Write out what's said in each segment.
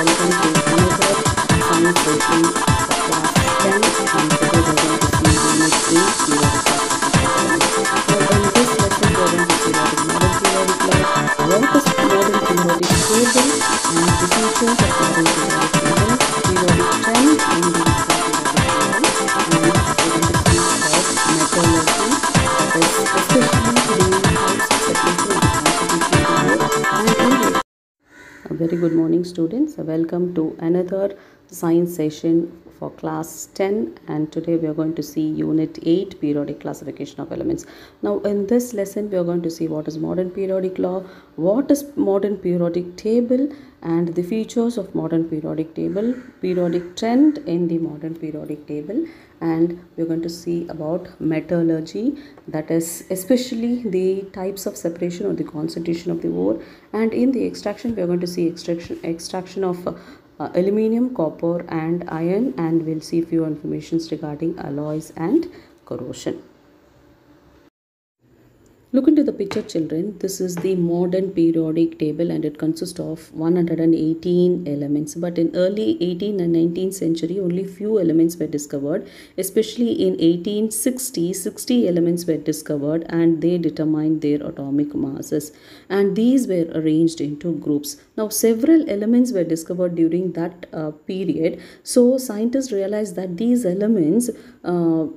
welcome to another science session for class 10, and today we're going to see unit 8 periodic classification. Now in this lesson we're going to see what is modern periodic law, what is modern periodic table, and the features of modern periodic table, periodic trend in the periodic table, and we're going to speak about metallurgy, that is especially the types of separation of the constitution of the word, and in the a very good morning students. Welcome to another science session for class 10, and today we are going to see unit 8 periodic classification of elements. Now in this lesson we are going to see what is modern periodic law, what is modern periodic table, and the features of modern periodic table, periodic trend in the modern periodic table, and we're going to see about metallurgy, that is especially the types of separation or the constitution of the ore, and in the extraction we are going to see extraction of aluminum, copper and iron, and we'll see few informations regarding alloys and corrosion. Look into the picture, children. This is the modern periodic table and it consists of 118 elements. But in early 18th and 19th century, only few elements were discovered. Especially in 1860, 60 elements were discovered and they determined their atomic masses. And these were arranged into groups. Now, several elements were discovered during that period. So, scientists realized that these elements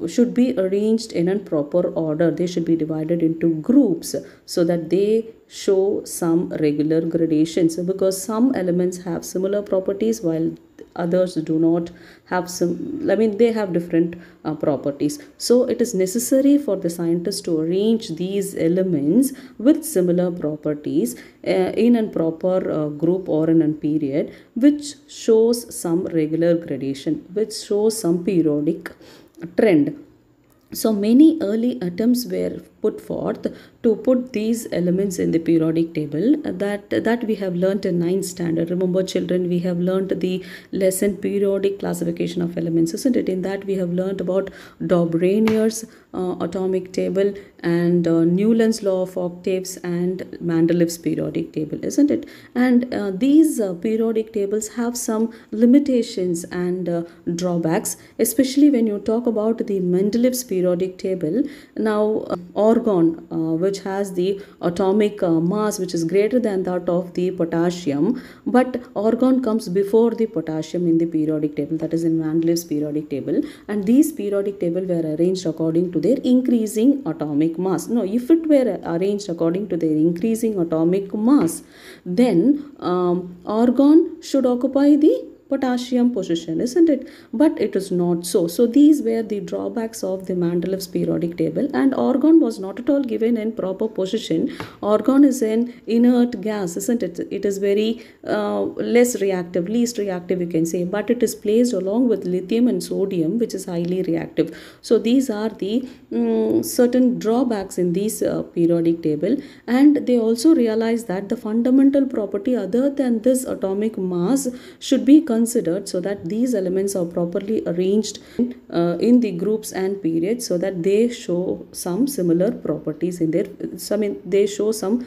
should be arranged in a proper order. They should be divided into groups so that they show some regular gradations, because some elements have similar properties while others do not have they have different properties. So it is necessary for the scientists to arrange these elements with similar properties in a proper group or in a period, which shows some regular gradation, which shows some periodic trend. So many early attempts were put forth to put these elements in the periodic table that we have learnt in 9th standard. Remember, children, we have learnt the lesson periodic classification of elements, isn't it? In that we have learnt about Dobrynier's atomic table and Newland's law of octaves and Mendeleev's periodic table, isn't it? And these periodic tables have some limitations and drawbacks, especially when you talk about the Mendeleev's periodic table. Now argon, which has the atomic mass which is greater than that of the potassium, but argon comes before the potassium in the periodic table, that is in Mendeleev's periodic table, and these periodic table were arranged according to their increasing atomic mass. Now if it were arranged according to their increasing atomic mass, then argon should occupy the potassium position, isn't it? But it is not so. So these were the drawbacks of the Mendeleev's periodic table, and argon was not at all given in proper position. Argon is an inert gas, isn't it? It is very least reactive, you can say, but it is placed along with lithium and sodium, which is highly reactive. So these are the certain drawbacks in this periodic table, and they also realized that the fundamental property other than this atomic mass should be considered, so that these elements are properly arranged in the groups and periods, so that they show some similar properties in their they show some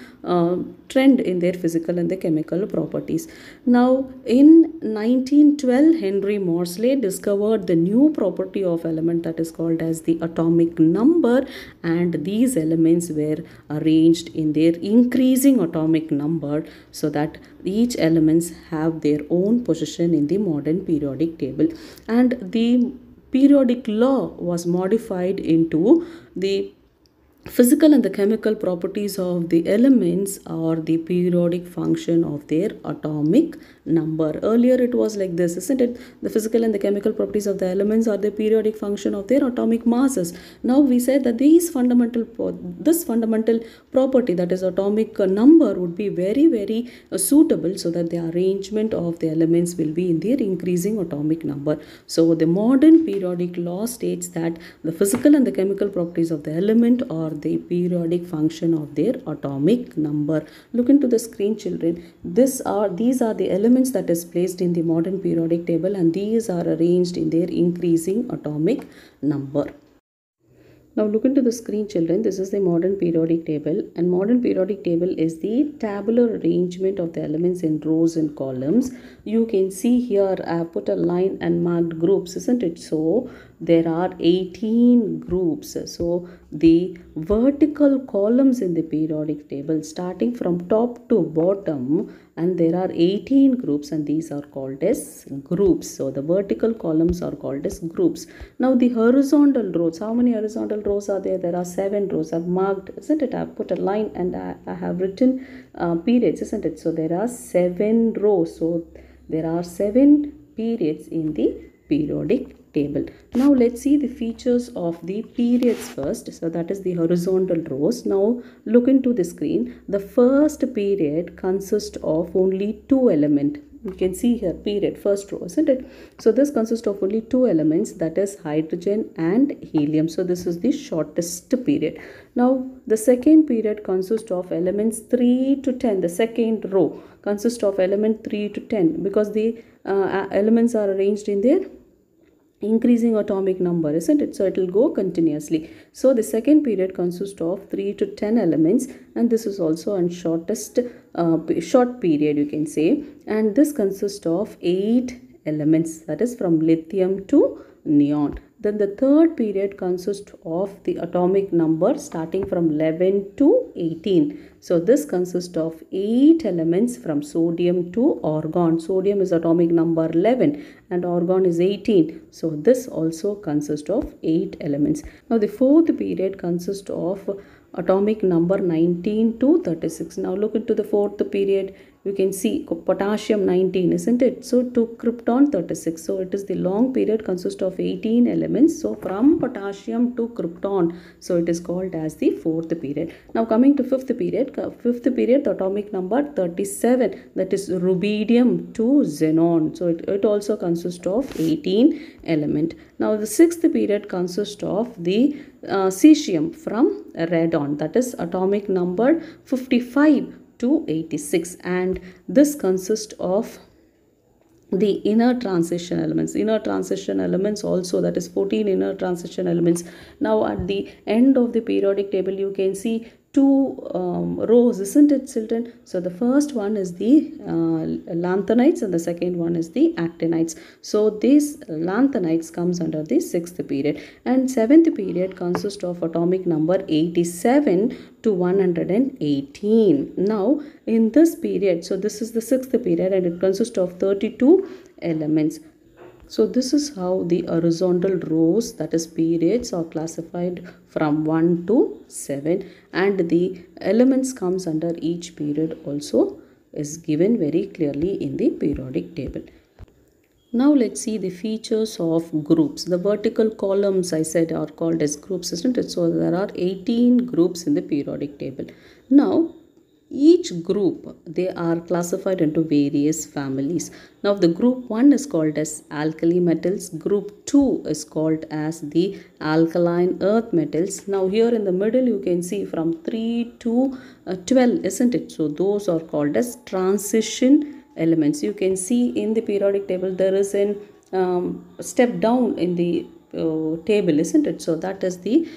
trend in their physical and the chemical properties. Now in 1912, Henry Moseley discovered the new property of element that is called as the atomic number, and these elements were arranged in their increasing atomic number, so that each elements have their own position in the modern periodic table. And the periodic law was modified into the physical and the chemical properties of the elements or the periodic function of their atomic number. Earlier it was like this, isn't it? The physical and the chemical properties of the elements are the periodic function of their atomic masses. Now we said that this fundamental property, that is atomic number, would be very suitable, so that the arrangement of the elements will be in their increasing atomic number. So the modern periodic law states that the physical and the chemical properties of the element are the periodic function of their atomic number. Look into the screen, children. These are the elements that is placed in the modern periodic table, and these are arranged in their increasing atomic number. Now look into the screen, children. This is the modern periodic table, and modern periodic table is the tabular arrangement of the elements in rows and columns. You can see here I have put a line and marked groups, isn't it? So there are 18 groups. So the vertical columns in the periodic table starting from top to bottom, and there are 18 groups, and these are called as groups. So the vertical columns are called as groups. Now the horizontal rows, how many horizontal rows are there? There are 7 rows. I've marked, isn't it? I've put a line and I have written periods, isn't it? So there are 7 rows. So there are 7 periods in the periodic table. Now let's see the features of the periods first. So that is the horizontal rows. Now look into the screen. The first period consists of only 2 elements. You can see here period, first row, isn't it? So this consists of only 2 elements, that is hydrogen and helium. So this is the shortest period. Now the second period consists of elements 3 to 10. The second row consists of element 3 to 10 because the elements are arranged in their increasing atomic number, isn't it? So it will go continuously. So the second period consists of 3 to 10 elements, and this is also a short period, you can say, and this consists of 8 elements, that is from lithium to neon. Then the third period consists of the atomic number starting from 11 to 18. So this consists of 8 elements from sodium to argon. Sodium is atomic number 11 and argon is 18. So this also consists of 8 elements. Now the fourth period consists of atomic number 19 to 36. Now look into the fourth period. You can see potassium 19, isn't it? So to krypton 36. So it is the long period, consists of 18 elements. So from potassium to krypton. So it is called as the fourth period. Now coming to fifth period. The atomic number 37. That is rubidium to xenon. So it also consists of 18 element. Now the sixth period consists of the cesium from radon. That is atomic number 55 to 86, and this consists of the inner transition elements also, that is 14 inner transition elements. Now at the end of the periodic table you can see 2 rows, isn't it, children? So the first one is the lanthanides and the second one is the actinides. So these lanthanides comes under the 6th period, and 7th period consists of atomic number 87 to 118. Now in this period, so this is the 6th period and it consists of 32 elements. So this is how the horizontal rows, that is periods, are classified from 1 to 7, and the elements comes under each period also is given very clearly in the periodic table. Now let's see the features of groups. The vertical columns, I said, are called as groups, isn't it? So there are 18 groups in the periodic table. Now each group, they are classified into various families. Now the group 1 is called as alkali metals, group 2 is called as the alkaline earth metals. Now here in the middle you can see from 3 to 12, isn't it? So those are called as transition elements. You can see in the periodic table there is a step down in the table, isn't it? So that is the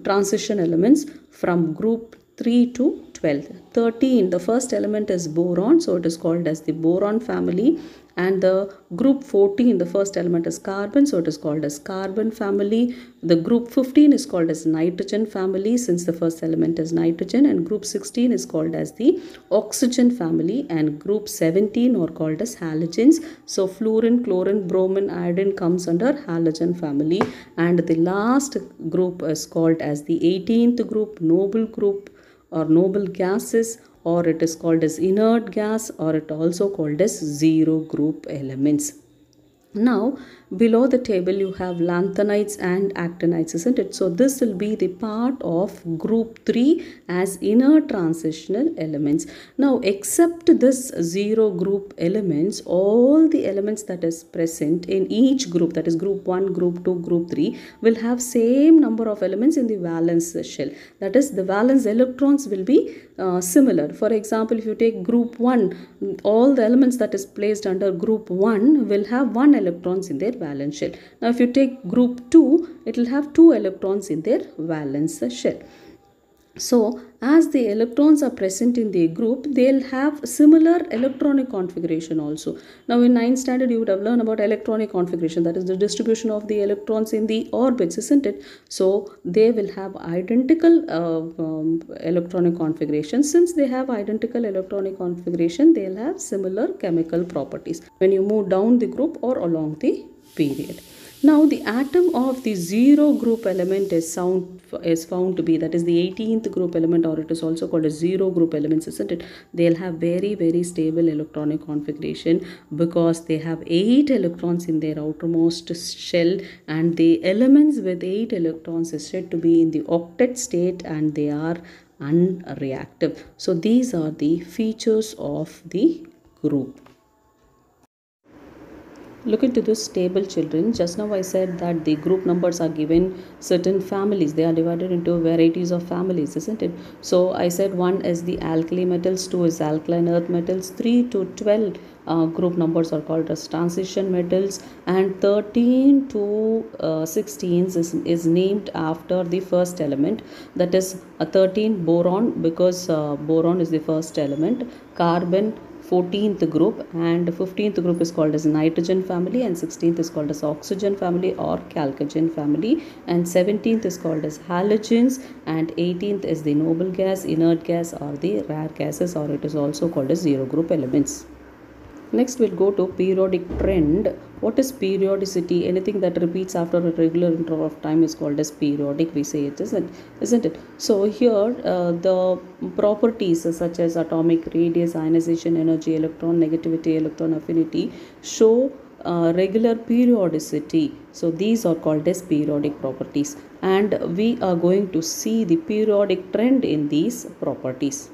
transition elements from group 3 to 12. 13, the first element is boron, so it is called as the boron family, and the group 14, the first element is carbon, so it is called as carbon family. The group 15 is called as nitrogen family, since the first element is nitrogen, and group 16 is called as the oxygen family, and group 17 are called as halogens. So fluorine, chlorine, bromine, iodine comes under halogen family, and the last group is called as the 18th group, noble group or noble gases, or it is called as inert gas, or it also called as zero group elements. Now below the table you have lanthanides and actinides, isn't it? So this will be the part of group 3 as inner transitional elements. Now except this zero group elements, all the elements that is present in each group, that is group 1, group 2, group 3, will have same number of elements in the valence shell. That is, the valence electrons will be similar. For example, if you take group 1, all the elements that is placed under group 1 will have 1 electrons in their valence shell. Now if you take group 2, it will have 2 electrons in their valence shell. So as the electrons are present in the group, they'll have similar electronic configuration also. Now in 9th standard you would have learned about electronic configuration, that is the distribution of the electrons in the orbits, isn't it? So they will have identical electronic configuration. Since they have identical electronic configuration, they'll have similar chemical properties when you move down the group or along the period. Now the atom of the 0 group element is found to be, that is the 18th group element, or it is also called a 0 group elements, isn't it? They'll have very stable electronic configuration because they have 8 electrons in their outermost shell, and the elements with 8 electrons is said to be in the octet state and they are unreactive. So these are the features of the group. Look into this table, children. Just now I said that the group numbers are given certain families. They are divided into varieties of families, isn't it? So I said 1 is the alkali metals, 2 is alkaline earth metals, 3 to 12 group numbers are called as transition metals, and 13 to 16 is named after the first element, that is 13 boron, because boron is the first element, carbon 14th group, and 15th group is called as nitrogen family, and 16th is called as oxygen family or chalcogen family, and 17th is called as halogens, and 18th is the noble gas, inert gas, or the rare gases, or it is also called as 0 group elements. Next we'll go to periodic trend. What is periodicity? Anything that repeats after a regular interval of time is called as periodic, we say it, isn't it? So here the properties such as atomic radius, ionization energy, electron negativity, electron affinity show regular periodicity. So these are called as periodic properties, and we are going to see the periodic trend in these properties.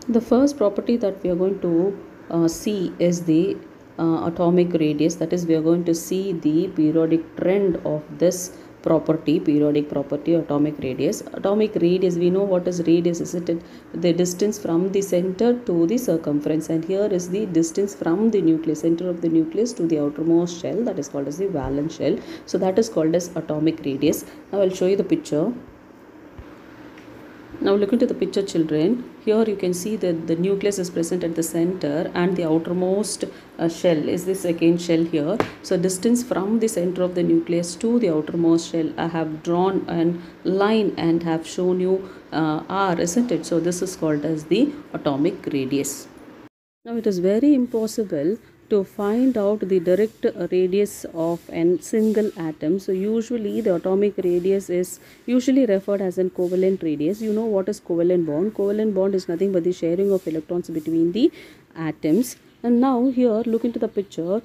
The first property that we are going to see is the atomic radius, that is we are going to see the periodic trend of this property, periodic property, atomic radius. Atomic radius, we know what is radius, isn't it? The distance from the center to the circumference, and here is the distance from the nucleus, center of the nucleus to the outermost shell, that is called as the valence shell. So that is called as atomic radius. Now I'll show you the picture. Now look into the picture, children. Here you can see that the nucleus is present at the center, and the outermost shell is the second shell here. So distance from the center of the nucleus to the outermost shell, I have drawn a line and have shown you R, isn't it? So this is called as the atomic radius. Now it is very impossible to find out the direct radius of a single atom. So usually the atomic radius is usually referred as an covalent radius. You know what is covalent bond? Covalent bond is nothing but the sharing of electrons between the atoms. And now here look into the picture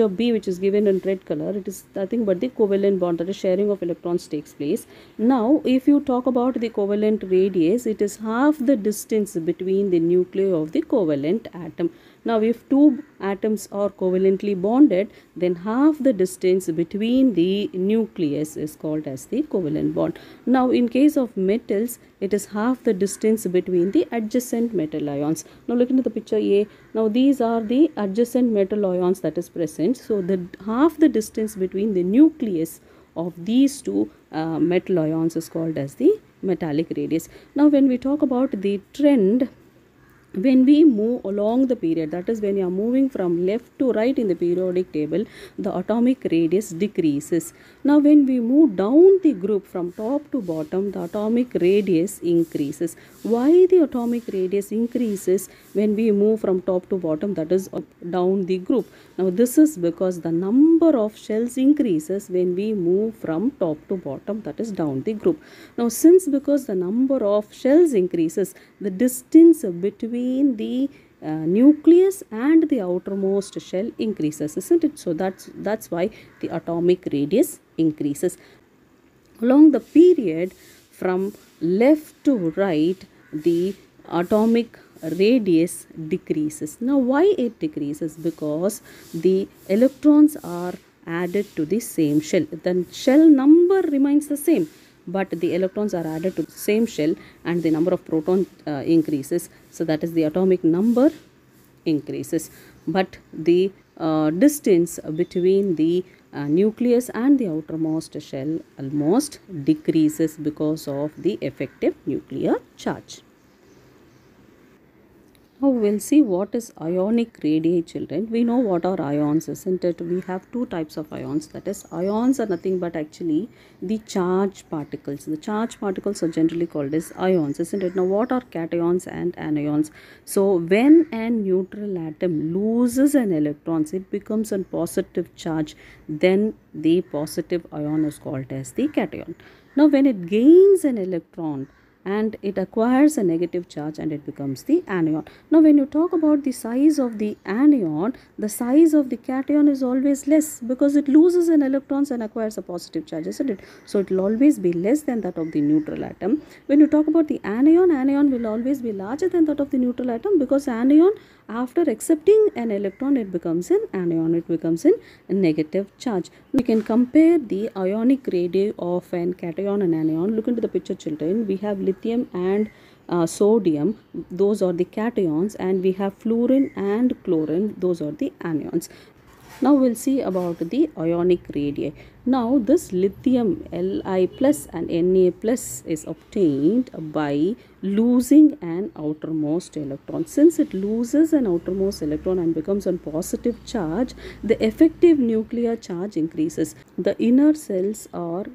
B, which is given in red color. It is nothing but the covalent bond, that is sharing of electrons takes place. Now if you talk about the covalent radius, it is half the distance between the nuclei of the covalent atom. Now if two atoms are covalently bonded, then half the distance between the nucleus is called as the covalent bond. Now in case of metals, it is half the distance between the adjacent metal ions. Now look into the picture A. Now these are the adjacent metal ions that is present. So the half the distance between the nucleus of these two metal ions is called as the metallic radius. Now when we talk about the trend, when we move along the period, that is when you are moving from left to right in the periodic table, the atomic radius decreases. Now when we move down the group from top to bottom, the atomic radius increases. Why the atomic radius increases when we move from top to bottom, that is down the group? Now this is because the number of shells increases when we move from top to bottom, that is down the group. Now because the number of shells increases, the distance between the nucleus and the outermost shell increases, isn't it? So that's why the atomic radius increases. Along the period from left to right, the atomic radius decreases. Now why it decreases? Because the electrons are added to the same shell. The shell number remains the same, but the electrons are added to the same shell and the number of protons increases. So that is the atomic number increases, but the distance between the nucleus and the outermost shell almost decreases because of the effective nuclear charge. Now we'll see what is ionic radii, children. We know what are ions, isn't it? We have two types of ions. That is, ions are nothing but actually the charged particles. The charged particles are generally called as ions, isn't it? Now what are cations and anions? So when a neutral atom loses an electron, it becomes a positive charge. Then the positive ion is called as the cation. Now when it gains an electron, and it acquires a negative charge, and it becomes the anion. Now when you talk about the size of the anion, the size of the cation is always less because it loses an electrons and acquires a positive charge, isn't it? So it will always be less than that of the neutral atom. When you talk about the anion, anion will always be larger than that of the neutral atom, because anion, after accepting an electron, it becomes an anion, it becomes a negative charge. We can compare the ionic radii of an cation and anion. Look into the picture, children. We have lithium and sodium, those are the cations, and we have fluorine and chlorine, those are the anions. Now we'll see about the ionic radii. Now this lithium Li plus and Na plus is obtained by losing an outermost electron. Since it loses an outermost electron and becomes a positive charge, the effective nuclear charge increases. The inner cells are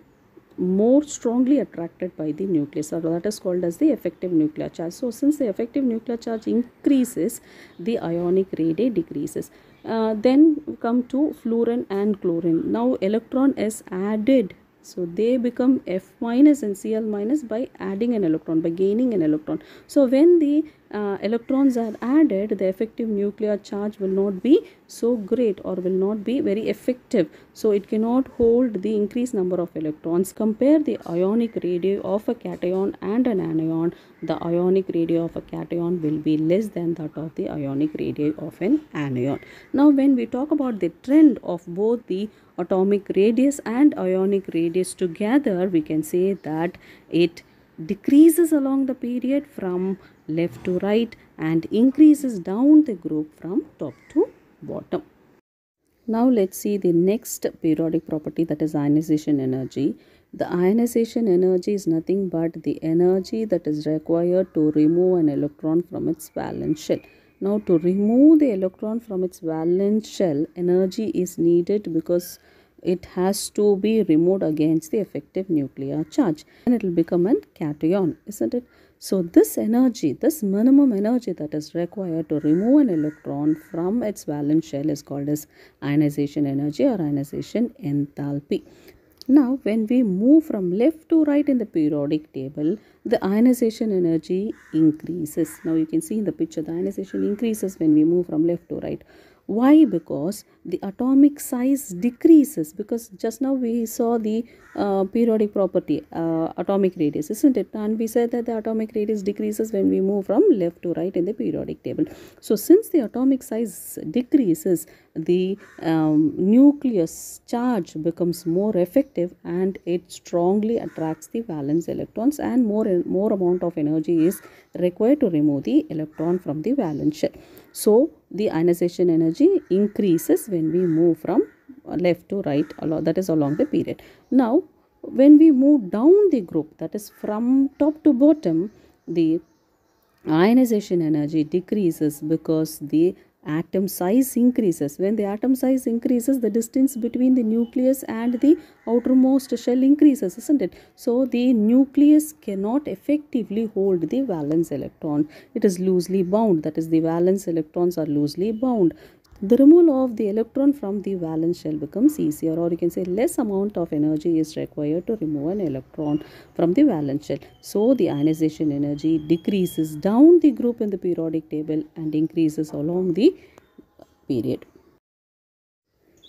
more strongly attracted by the nucleus, or that is called as the effective nuclear charge. So since the effective nuclear charge increases, the ionic radii decreases. Then come to fluorine and chlorine. Now electron is added, so they become F minus and Cl minus by adding an electron, by gaining an electron. So when the electrons are added, the effective nuclear charge will not be so great, or will not be very effective. So it cannot hold the increased number of electrons. Compare the ionic radii of a cation and an anion. The ionic radii of a cation will be less than that of the ionic radii of an anion. Now when we talk about the trend of both the atomic radius and ionic radius together, we can say that it decreases along the period from left to right and increases down the group from top to bottom. Now let's see the next periodic property, that is ionization energy. The ionization energy is nothing but the energy that is required to remove an electron from its valence shell. Now to remove the electron from its valence shell, energy is needed because it has to be removed against the effective nuclear charge, and it will become a cation, isn't it? So this energy, this minimum energy that is required to remove an electron from its valence shell is called as ionization energy or ionization enthalpy. Now when we move from left to right in the periodic table, the ionization energy increases. Now you can see in the picture, the ionization increases when we move from left to right. Why? Because the atomic size decreases, because just now we saw the periodic property, atomic radius, isn't it? And we said that the atomic radius decreases when we move from left to right in the periodic table. So since the atomic size decreases, the nucleus charge becomes more effective, and it strongly attracts the valence electrons, and more amount of energy is required to remove the electron from the valence shell. So the ionization energy increases when we move from left to right, that is along the period. Now when we move down the group, that is from top to bottom, the ionization energy decreases because the atom size increases. When the atom size increases, the distance between the nucleus and the outermost shell increases, isn't it? So the nucleus cannot effectively hold the valence electron. It is loosely bound, that is, the valence electrons are loosely bound. The removal of the electron from the valence shell becomes easier, or you can say less amount of energy is required to remove an electron from the valence shell. So the ionization energy decreases down the group in the periodic table and increases along the period.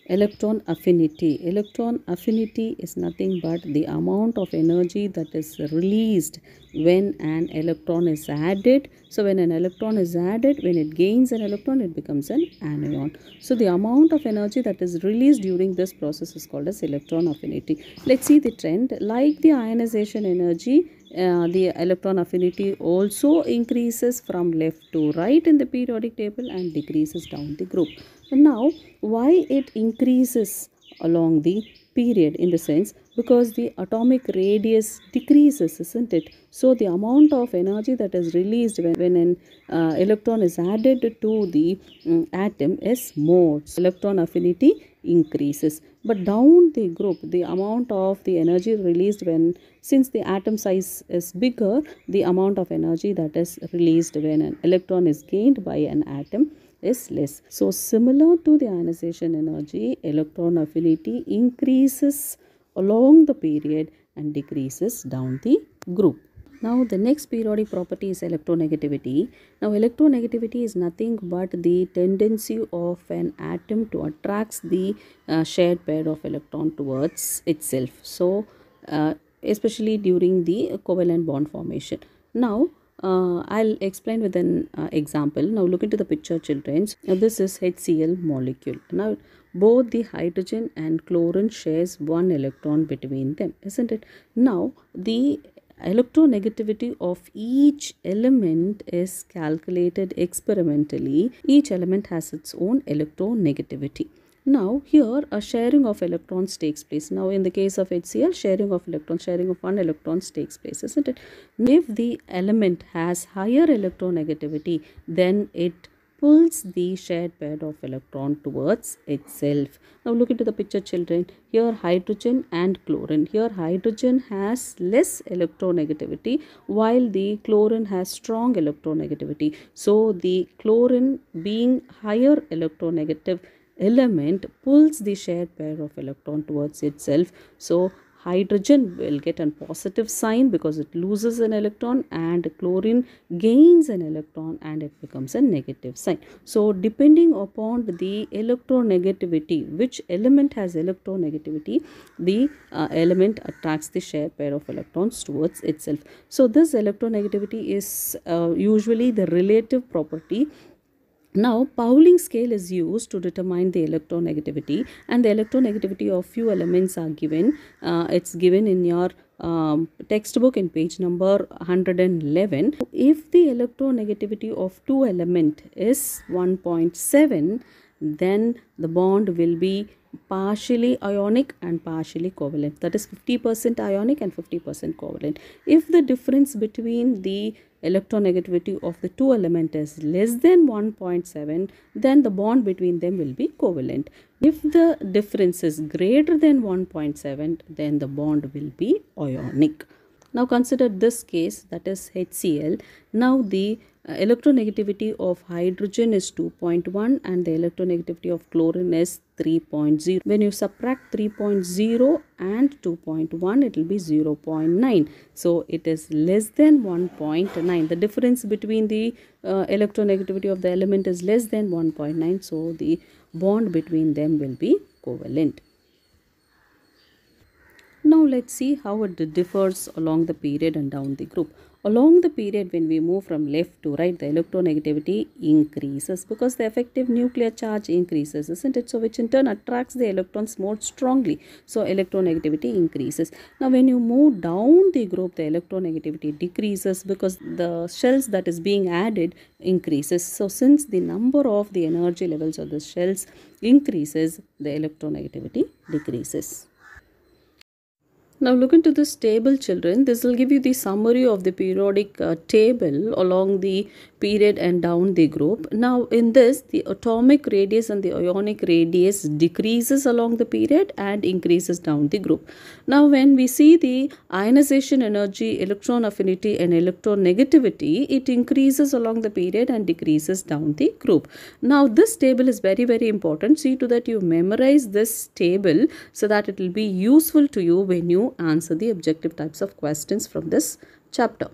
Electron affinity. Electron affinity is nothing but the amount of energy that is released when an electron is added. So when an electron is added, when it gains an electron, it becomes an anion. So the amount of energy that is released during this process is called as electron affinity. Let's see the trend. Like the ionization energy, the electron affinity also increases from left to right in the periodic table and decreases down the group. Now, why it increases along the period? In the sense, because the atomic radius decreases, isn't it? So the amount of energy that is released when an electron is added to the atom is more. So electron affinity increases, but down the group the amount of the energy released, when since the atom size is bigger, the amount of energy that is released when an electron is gained by an atom is less. So similar to the ionization energy, electron affinity increases along the period and decreases down the group. Now the next periodic property is electronegativity. Now electronegativity is nothing but the tendency of an atom to attract the shared pair of electron towards itself. So especially during the covalent bond formation. Now I'll explain with an example. Now look into the picture, children. This is HCl molecule. Now both the hydrogen and chlorine shares one electron between them, isn't it? Now the electronegativity of each element is calculated experimentally. Each element has its own electronegativity. Now here a sharing of electrons takes place. Now in the case of HCl, sharing of one electrons takes place, isn't it? If the element has higher electronegativity, then it pulls the shared pair of electron towards itself. Now look into the picture, children. Here hydrogen and chlorine. Here hydrogen has less electronegativity while the chlorine has strong electronegativity. So the chlorine, being higher electronegative element, pulls the shared pair of electron towards itself. So hydrogen will get a positive sign because it loses an electron, and chlorine gains an electron and it becomes a negative sign. So depending upon the electronegativity, which element has electronegativity, the element attracts the shared pair of electrons towards itself. So this electronegativity is usually the relative property. Now Pauling scale is used to determine the electronegativity, and the electronegativity of few elements are given. It's given in your textbook in page number 111. If the electronegativity of two element is 1.7, then the bond will be partially ionic and partially covalent. That is 50% ionic and 50% covalent. If the difference between the electronegativity of the two elements is less than 1.7, then the bond between them will be covalent. If the difference is greater than 1.7, then the bond will be ionic. Now consider this case, that is HCl. Now the electronegativity of hydrogen is 2.1 and the electronegativity of chlorine is 3.0. When you subtract 3.0 and 2.1, it will be 0.9. So it is less than 1.9. The difference between the electronegativity of the element is less than 1.9. So the bond between them will be covalent. Now let's see how it differs along the period and down the group. Along the period, when we move from left to right, the electronegativity increases because the effective nuclear charge increases, isn't it? So which in turn attracts the electrons more strongly. So electronegativity increases. Now when you move down the group, the electronegativity decreases because the shells that is being added increases. So since the number of the energy levels of the shells increases, the electronegativity decreases. Now look into this table, children. This will give you the summary of the periodic table along the period and down the group. Now in this, the atomic radius and the ionic radius decreases along the period and increases down the group. Now when we see the ionization energy, electron affinity and electronegativity, it increases along the period and decreases down the group. Now this table is very, very important. See to that you memorize this table so that it will be useful to you when you answer the objective types of questions from this chapter.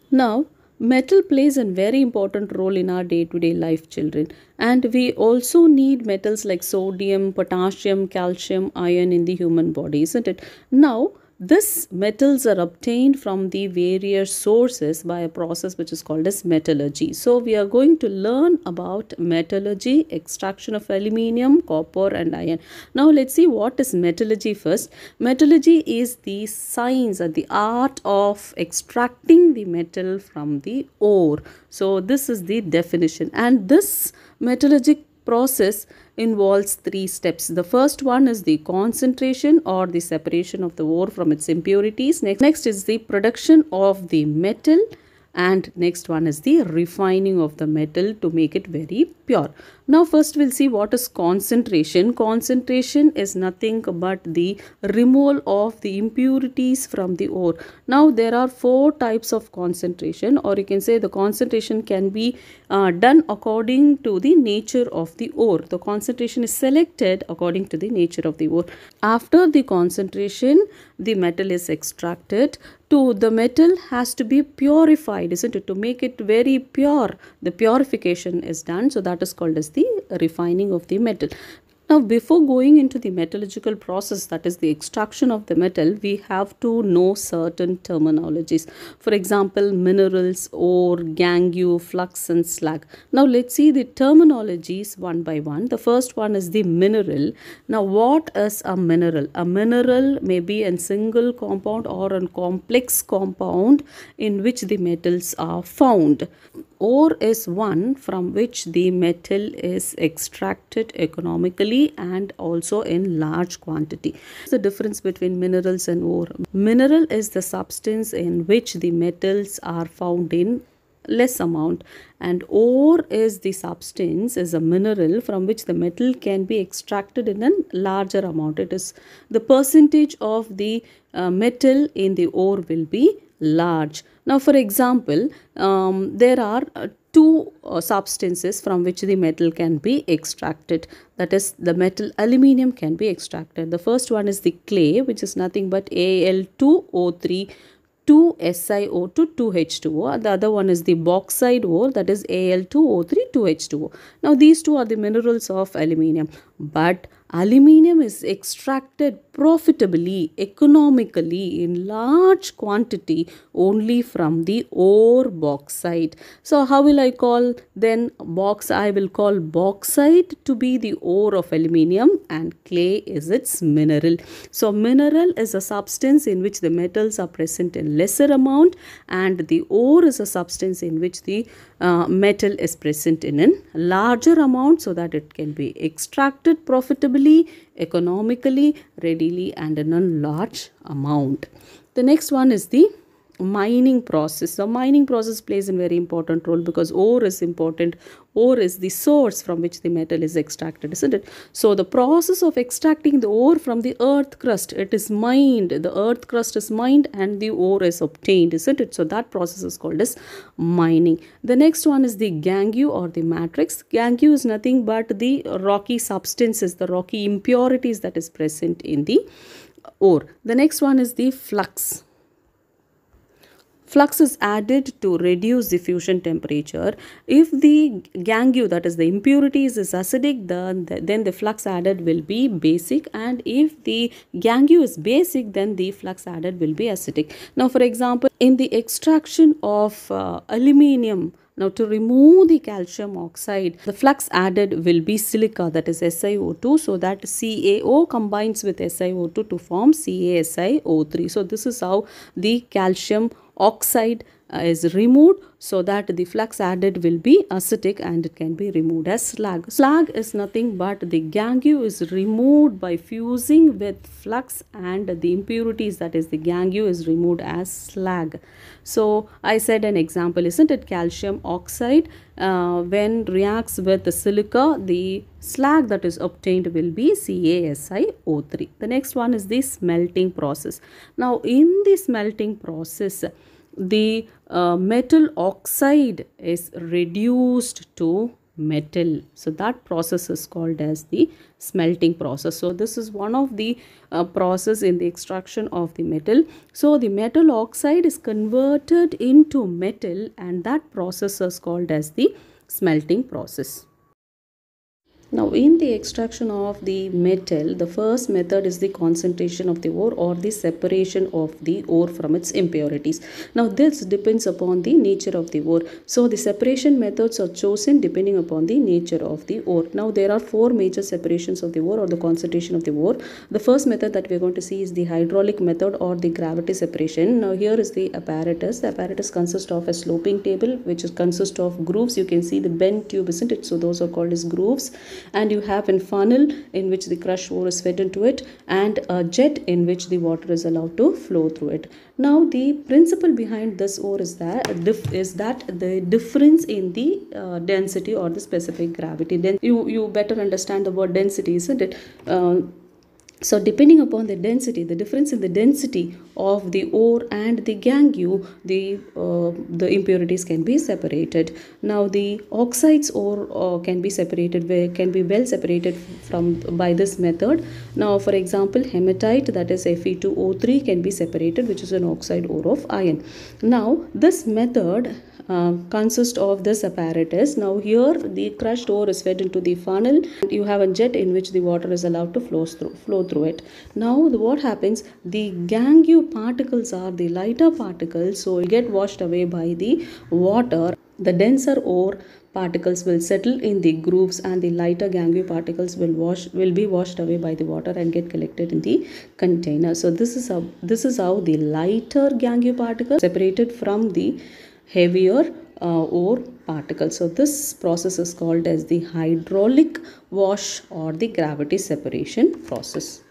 Now metal plays a very important role in our day-to-day life, children, and we also need metals like sodium, potassium, calcium, iron in the human body, isn't it? Now These metals are obtained from the various sources by a process which is called as metallurgy. So we are going to learn about metallurgy, extraction of aluminium, copper and iron. Now let's see what is metallurgy first. Metallurgy is the science or the art of extracting the metal from the ore. So this is the definition, and this metallurgic process involves three steps. The first one is the concentration or the separation of the ore from its impurities. Next is the production of the metal, and next one is the refining of the metal to make it very pure. Now first we'll see what is concentration. Concentration is nothing but the removal of the impurities from the ore. Now there are four types of concentration, or you can say the concentration can be done according to the nature of the ore. The concentration is selected according to the nature of the ore. After the concentration, the metal is extracted. The metal has to be purified, isn't it? To make it very pure, the purification is done. So that is called as the refining of the metal. Now before going into the metallurgical process, that is the extraction of the metal, we have to know certain terminologies. For example, minerals, ore, gangue, flux and slag. Now let's see the terminologies one by one. The first one is the mineral. Now what is a mineral? A mineral may be a single compound or a complex compound in which the metals are found. Ore is one from which the metal is extracted economically and also in large quantity. The difference between minerals and ore. Mineral is the substance in which the metals are found in less amount, and ore is the substance, is a mineral from which the metal can be extracted in a larger amount. It is the percentage of the metal in the ore will be large. Now for example, there are two substances from which the metal can be extracted. That is, the metal aluminium can be extracted. The first one is the clay, which is nothing but Al2O3 2SiO2 2H2O. The other one is the bauxite ore, that is Al2O3 2H2O. Now these two are the minerals of aluminium, but aluminium is extracted profitably, economically in large quantity only from the ore bauxite. So how will I call then I will call bauxite to be the ore of aluminium and clay is its mineral. So mineral is a substance in which the metals are present in lesser amount, and the ore is a substance in which the metal is present in a larger amount, so that it can be extracted profitably, economically, readily and in a large amount. The next one is the mining process. So mining process plays a very important role because ore is important. Ore is the source from which the metal is extracted, isn't it? So the process of extracting the ore from the earth crust, it is mined. The earth crust is mined and the ore is obtained, isn't it? So that process is called as mining. The next one is the gangue or the matrix. Gangue is nothing but the rocky substances, the rocky impurities that is present in the ore. The next one is the flux. Flux is added to reduce the fusion temperature. If the gangue, that is the impurities, is acidic, then the flux added will be basic, and if the gangue is basic, then the flux added will be acidic. Now for example, in the extraction of aluminium, now to remove the calcium oxide, the flux added will be silica, that is SiO2, so that CaO combines with SiO2 to form CaSiO3. So this is how the calcium oxide is removed, so that the flux added will be acidic and it can be removed as slag. Slag is nothing but the gangue is removed by fusing with flux, and the impurities, that is the gangue, is removed as slag. So I said an example, isn't it? Calcium oxide when reacts with the silica, the slag that is obtained will be CaSiO3. The next one is the smelting process. Now in the smelting process, the metal oxide is reduced to metal. So that process is called as the smelting process. So this is one of the process in the extraction of the metal. So the metal oxide is converted into metal, and that process is called as the smelting process. Now, in the extraction of the metal, the first method is the concentration of the ore or the separation of the ore from its impurities. Now, this depends upon the nature of the ore. So, the separation methods are chosen depending upon the nature of the ore. Now, there are four major separations of the ore or the concentration of the ore. The first method that we are going to see is the hydraulic method or the gravity separation. Now, here is the apparatus. The apparatus consists of a sloping table which consists of grooves. You can see the bent tube, isn't it? So, those are called as grooves. And you have a funnel in which the crushed ore is fed into it, and a jet in which the water is allowed to flow through it. Now, the principle behind this ore is that the difference in the density or the specific gravity. Then you better understand the word density, isn't it? So, depending upon the density, the difference in the density of the ore and the gangue, the impurities can be separated. Now, the oxides ore can be separated, can be well separated from by this method. Now, for example, hematite, that is Fe2O3, can be separated, which is an oxide ore of iron. Now, this method consists of this apparatus. Now, here the crushed ore is fed into the funnel, and you have a jet in which the water is allowed to flow through it. Now, what happens? The gangue particles are the lighter particles, so it get washed away by the water. The denser ore particles will settle in the grooves, and the lighter gangue particles will be washed away by the water and get collected in the container. So, this is how the lighter gangue particles separated from the heavier ore particles. So, this process is called as the hydraulic wash or the gravity separation process.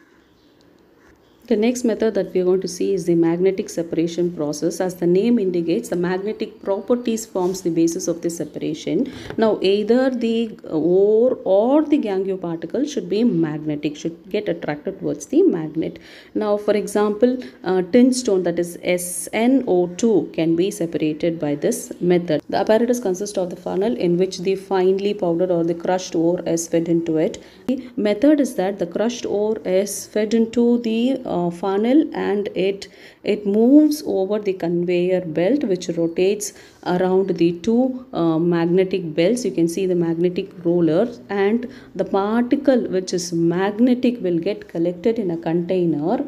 The next method that we are going to see is the magnetic separation process. As the name indicates, the magnetic properties forms the basis of the separation. Now, either the ore or the gangue particle should be magnetic, should get attracted towards the magnet. Now, for example, tin stone, that is SnO2, can be separated by this method. The apparatus consists of the funnel in which the finely powdered or the crushed ore is fed into it. The method is that the crushed ore is fed into the funnel, and it moves over the conveyor belt which rotates around the two magnetic belts. You can see the magnetic roller, and the particle which is magnetic will get collected in a container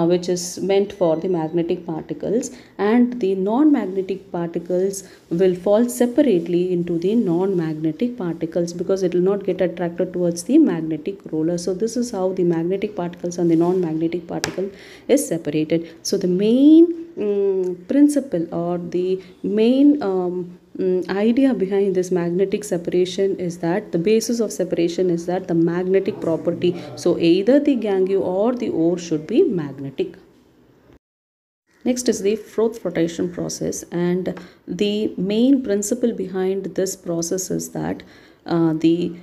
which is meant for the magnetic particles, and the non-magnetic particles will fall separately into the non-magnetic particles because it will not get attracted towards the magnetic roller. So, this is how the magnetic particles and the non-magnetic particle is separated. So, the main principle or the main idea behind this magnetic separation is that the basis of separation is that the magnetic property. So, either the gangue or the ore should be magnetic. Next is the froth flotation process, and the main principle behind this process is that the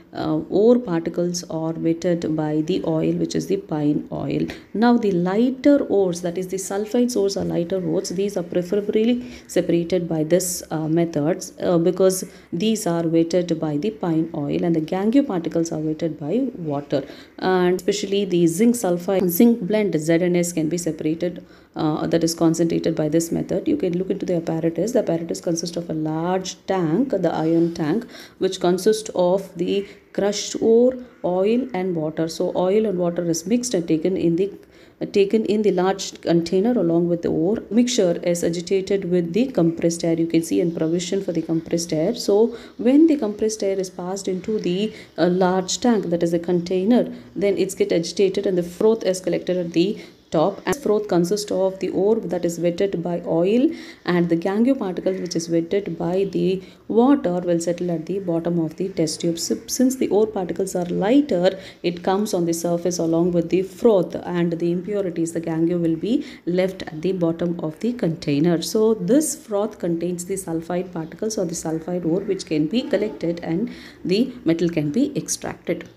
ore particles are wetted by the oil, which is the pine oil. Now, the lighter ores, that is the sulfide ores or lighter ores, these are preferably separated by this methods because these are wetted by the pine oil, and the gangue particles are wetted by water. And especially the zinc sulfide zinc blend ZNS can be separated, that is concentrated by this method. You can look into the apparatus. The apparatus consists of a large tank, the iron tank, which consists of the crushed ore, oil and water. So, oil and water is mixed and taken in the large container along with the ore. Mixture is agitated with the compressed air. You can see in provision for the compressed air. So, when the compressed air is passed into the large tank, that is a container, then it's get agitated and the froth is collected at the top. And froth consists of the ore that is wetted by oil, and the gangue particles which is wetted by the water will settle at the bottom of the test tube. So, since the ore particles are lighter, it comes on the surface along with the froth, and the impurities, the gangue, will be left at the bottom of the container. So, this froth contains the sulfide particles or the sulfide ore which can be collected and the metal can be extracted.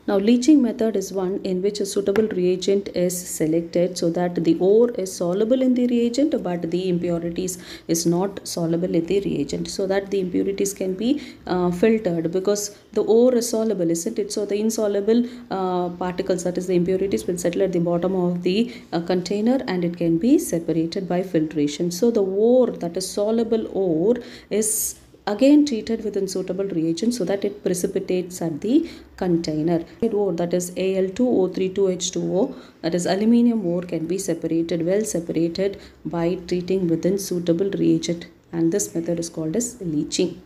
Now, leaching method is one in which a suitable reagent is selected so that the ore is soluble in the reagent, but the impurities is not soluble in the reagent, so that the impurities can be filtered, because the ore is soluble, isn't it? So, the insoluble particles, that is the impurities, will settle at the bottom of the container, and it can be separated by filtration. So, the ore, that is soluble ore, is again treated with suitable reagent so that it precipitates at the container. Ore, that is Al2O32H2O, that is aluminium ore, can be separated, well separated, by treating with suitable reagent, and this method is called as leaching.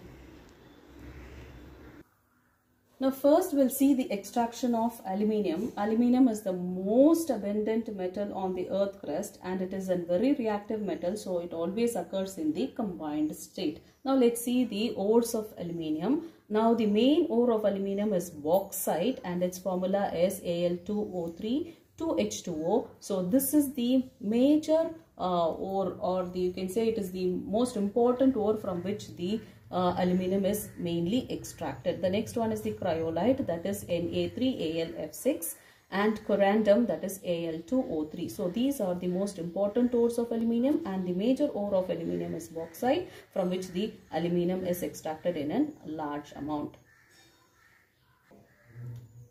Now first we'll see the extraction of aluminium. Aluminium is the most abundant metal on the earth crust, and it is a very reactive metal, so it always occurs in the combined state. Now let's see the ores of aluminium. Now the main ore of aluminium is bauxite, and its formula is Al2O3 2H2O. So this is the major ore, or you can say it is the most important ore from which the aluminium is mainly extracted. The next one is the cryolite, that is Na3Al(F6), and corundum, that is Al2O3. So these are the most important ores of aluminium, and the major ore of aluminium is bauxite, from which the aluminium is extracted in a large amount.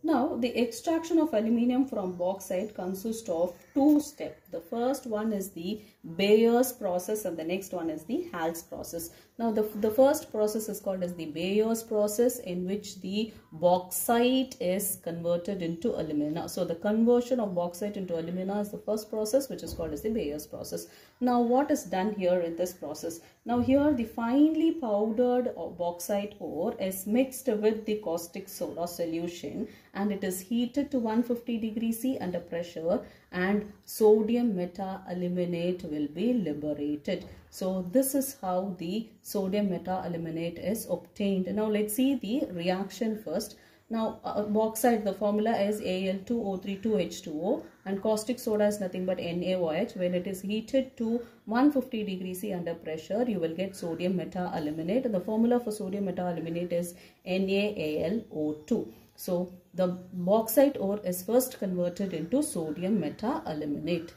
Now, the extraction of aluminium from bauxite consists of two steps. The first one is the Bayer's process, and the next one is the Hall's process. Now, the first process is called as the Bayer's process, in which the bauxite is converted into alumina. So, the conversion of bauxite into alumina is the first process, which is called as the Bayer's process. Now, what is done here in this process? Now, here the finely powdered bauxite ore is mixed with the caustic soda solution, and it is heated to 150 degrees C under pressure, and sodium meta-aluminate will be liberated. So this is how the sodium meta-aluminate is obtained. Now let's see the reaction first. Now bauxite, the formula is Al2O32H2O, and caustic soda is nothing but NaOH. When it is heated to 150 degrees C under pressure, you will get sodium meta-aluminate. The formula for sodium meta-aluminate is NaAlO2. So the bauxite ore is first converted into sodium meta-aluminate.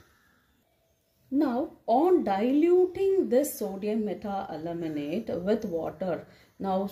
Now, on diluting this sodium meta-aluminate with water, now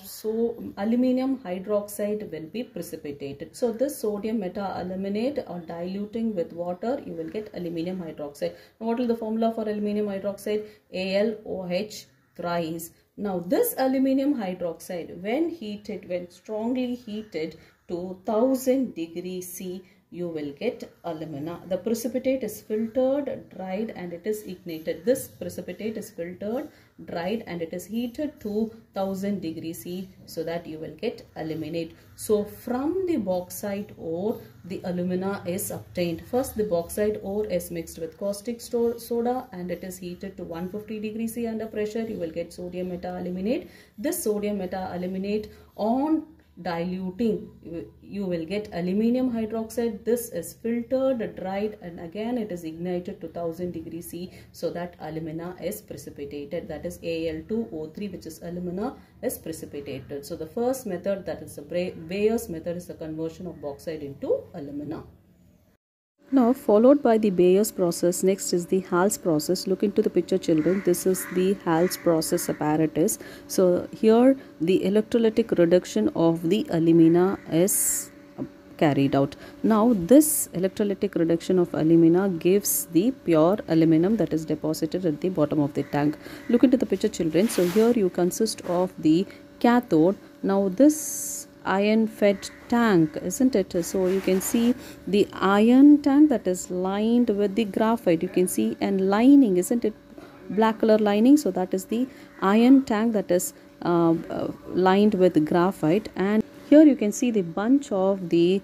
aluminium hydroxide will be precipitated. So this sodium meta-aluminate, on diluting with water, you will get aluminium hydroxide. Now, what is the formula for aluminium hydroxide? AlOH thrice. Now this aluminium hydroxide, when strongly heated to 1000 degrees C, you will get alumina. The precipitate is filtered, dried, and it is ignited. This precipitate is filtered, dried, and it is heated to 1000 degrees C, so that you will get aluminate. So from the bauxite ore, the alumina is obtained. First, the bauxite ore is mixed with caustic soda, and it is heated to 150 degrees C under pressure. You will get sodium meta-aluminate. This sodium meta-aluminate, on diluting, you will get aluminium hydroxide. This is filtered, dried, and again it is ignited to 1000 degrees C, so that alumina is precipitated. That is Al2O3, which is alumina, is precipitated. So the first method, that is the Bayer's method, is the conversion of bauxite into alumina. Now, followed by the Bayer's process, next is the Hall's process. Look into the picture, children. This is the Hall's process apparatus. So here the electrolytic reduction of the alumina is carried out. Now this electrolytic reduction of alumina gives the pure aluminum that is deposited at the bottom of the tank. Look into the picture, children. So here you consist of the cathode. Now this iron fed tank, isn't it? So you can see the iron tank that is lined with the graphite. You can see and lining, isn't it? Black color lining. So that is the iron tank that is lined with graphite. And here you can see the bunch of the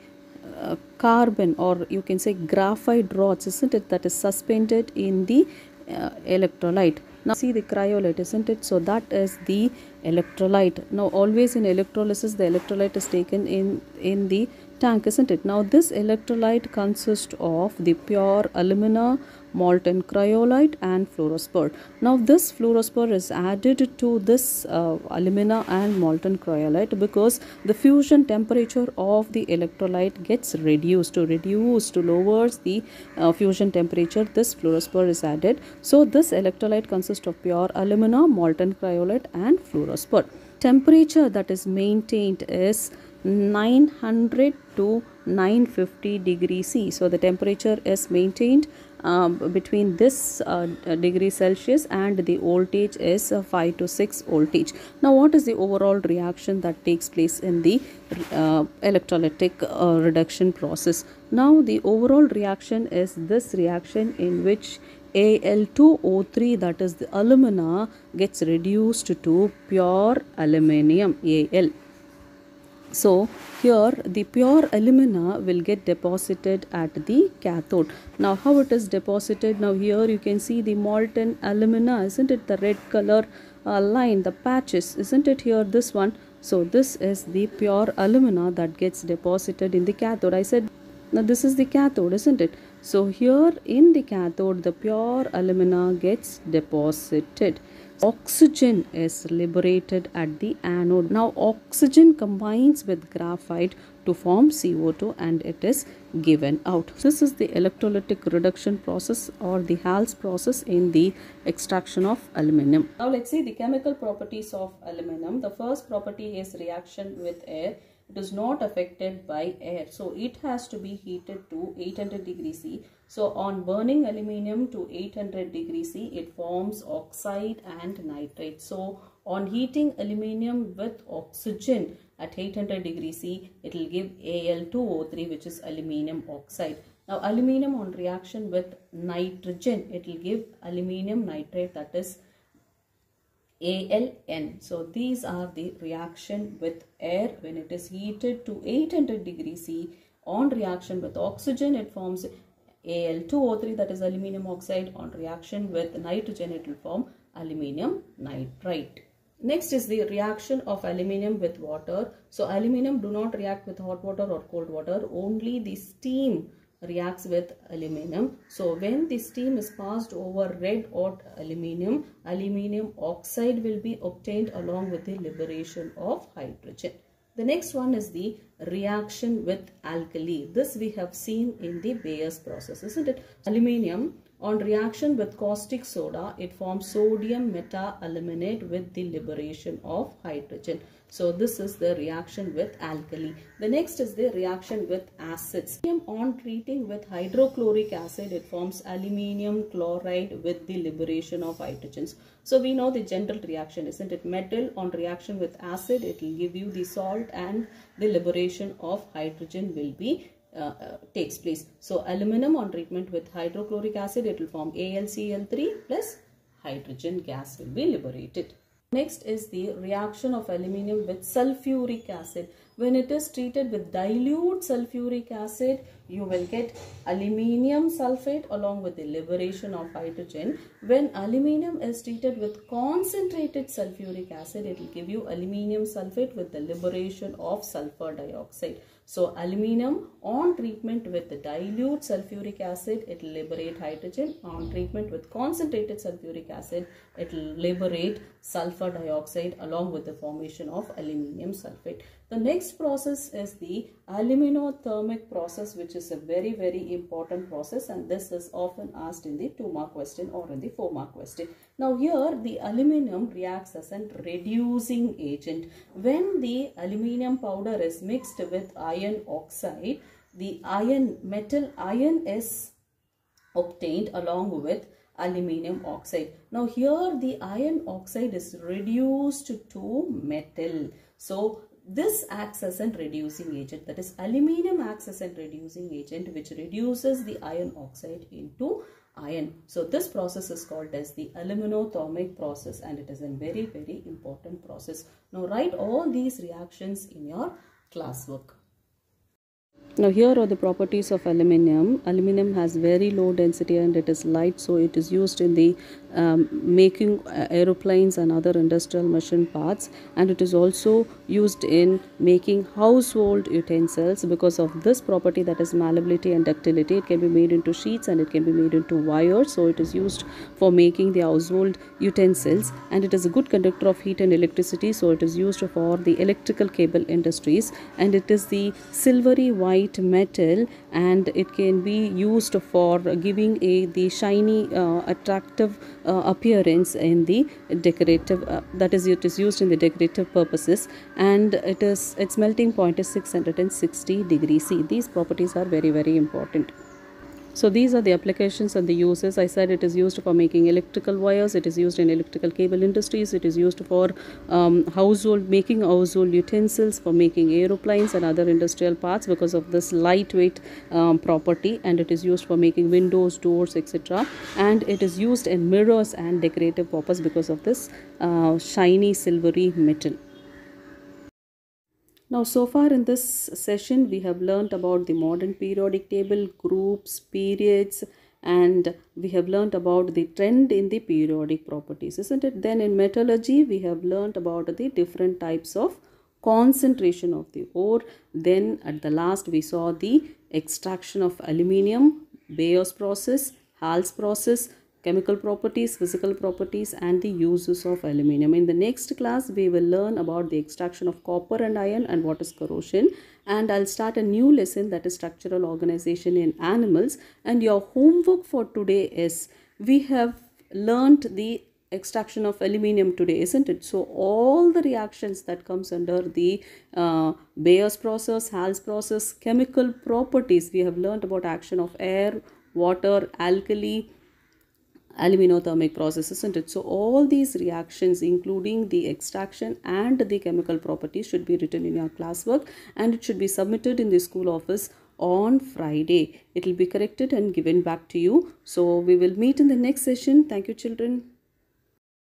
carbon, or you can say graphite rods, isn't it? That is suspended in the electrolyte. Now see the cryolite, isn't it? So that is the electrolyte. Now always in electrolysis, the electrolyte is taken in the tank, isn't it? Now this electrolyte consists of the pure alumina, molten cryolite, and fluorospore. Now this fluorospore is added to this alumina and molten cryolite because the fusion temperature of the electrolyte gets reduced. To lowers the fusion temperature, this fluorospore is added. So this electrolyte consists of pure alumina, molten cryolite, and fluorospore. Temperature that is maintained is 900 to 950 degrees C. So the temperature is maintained between this degree Celsius, and the voltage is 5 to 6 voltage. Now what is the overall reaction that takes place in the electrolytic reduction process? Now the overall reaction is this reaction in which Al2O3, that is the alumina, gets reduced to pure aluminium, Al. So here the pure alumina will get deposited at the cathode. Now how it is deposited? Now here you can see the molten alumina, isn't it, the red color line, the patches, isn't it here, this one? So this is the pure alumina that gets deposited in the cathode. I said, now this is the cathode, isn't it? So here in the cathode the pure alumina gets deposited. Oxygen is liberated at the anode. Now oxygen combines with graphite to form CO2 and it is given out. This is the electrolytic reduction process, or the Hall's process, in the extraction of aluminum. Now let's see the chemical properties of aluminum. The first property is reaction with air. It is not affected by air, so it has to be heated to 800 degrees C. So on burning aluminium to 800 degrees C, it forms oxide and nitrate. So on heating aluminium with oxygen at 800 degrees C, it will give Al2O3, which is aluminium oxide. Now aluminium on reaction with nitrogen, it will give aluminium nitrate, that is ALN. So these are the reaction with air when it is heated to 800 degrees C. On reaction with oxygen, it forms Al2O3, that is aluminium oxide. On reaction with nitrogen, it will form aluminium nitrite. Next is the reaction of aluminium with water. So aluminium do not react with hot water or cold water. Only the steam reacts with aluminium. So when the steam is passed over red hot aluminium, aluminium oxide will be obtained along with the liberation of hydrogen. The next one is the reaction with alkali. This we have seen in the Bayer's process, isn't it? Aluminium on reaction with caustic soda, it forms sodium meta-aluminate with the liberation of hydrogen. So this is the reaction with alkali. The next is the reaction with acids. On treating with hydrochloric acid, it forms aluminium chloride with the liberation of hydrogens. So we know the general reaction, isn't it? Metal on reaction with acid, it will give you the salt, and the liberation of hydrogen will be takes place. So aluminum on treatment with hydrochloric acid, it will form AlCl3 plus hydrogen gas will be liberated. Next is the reaction of aluminium with sulfuric acid. When it is treated with dilute sulfuric acid, you will get aluminium sulfate along with the liberation of hydrogen. When aluminium is treated with concentrated sulfuric acid, it will give you aluminium sulfate with the liberation of sulfur dioxide. So aluminium on treatment with the dilute sulfuric acid, it will liberate hydrogen. On treatment with concentrated sulfuric acid, it will liberate sulfur dioxide along with the formation of aluminium sulfate. The next process is the aluminothermic process, which is a very, very important process, and this is often asked in the 2-mark question or in the 4-mark question. Now here the aluminum reacts as a reducing agent. When the aluminum powder is mixed with iron oxide, the metal iron is obtained along with aluminium oxide. Now here the iron oxide is reduced to metal. So this acts as a reducing agent, that is aluminum acts as a reducing agent which reduces the iron oxide into iron. So this process is called as the aluminothermic process, and it is a very, very important process. Now write all these reactions in your classwork. Now here are the properties of aluminum. Aluminum has very low density and it is light, so it is used in the making aeroplanes and other industrial machine parts, and it is also used in making household utensils. Because of this property, that is malleability and ductility, it can be made into sheets and it can be made into wires, so it is used for making the household utensils, and it is a good conductor of heat and electricity, so it is used for the electrical cable industries, and it is the silvery white metal, and it can be used for giving the shiny attractive appearance in the decorative that is, it is used in the decorative purposes, and its melting point is 660 degrees C. These properties are very, very important. So these are the applications and the uses. I said it is used for making electrical wires, it is used in electrical cable industries, it is used for making household utensils, for making aeroplanes and other industrial parts because of this lightweight property, and it is used for making windows, doors, etc. And it is used in mirrors and decorative purpose because of this shiny silvery metal. Now, so far in this session, we have learnt about the modern periodic table, groups, periods, and we have learnt about the trend in the periodic properties, isn't it? Then in metallurgy, we have learnt about the different types of concentration of the ore. Then at the last, we saw the extraction of aluminium, Bayer's process, Hall's process, chemical properties, physical properties, and the uses of aluminium. In the next class, we will learn about the extraction of copper and iron and what is corrosion. And I'll start a new lesson, that is structural organization in animals. And your homework for today is, we have learnt the extraction of aluminium today, isn't it? So all the reactions that comes under the Bayer's process, Hall's process, chemical properties, we have learnt about action of air, water, alkali, aluminothermic process, isn't it? So all these reactions, including the extraction and the chemical properties, should be written in your classwork, and it should be submitted in the school office on Friday. It will be corrected and given back to you. So we will meet in the next session. Thank you, children.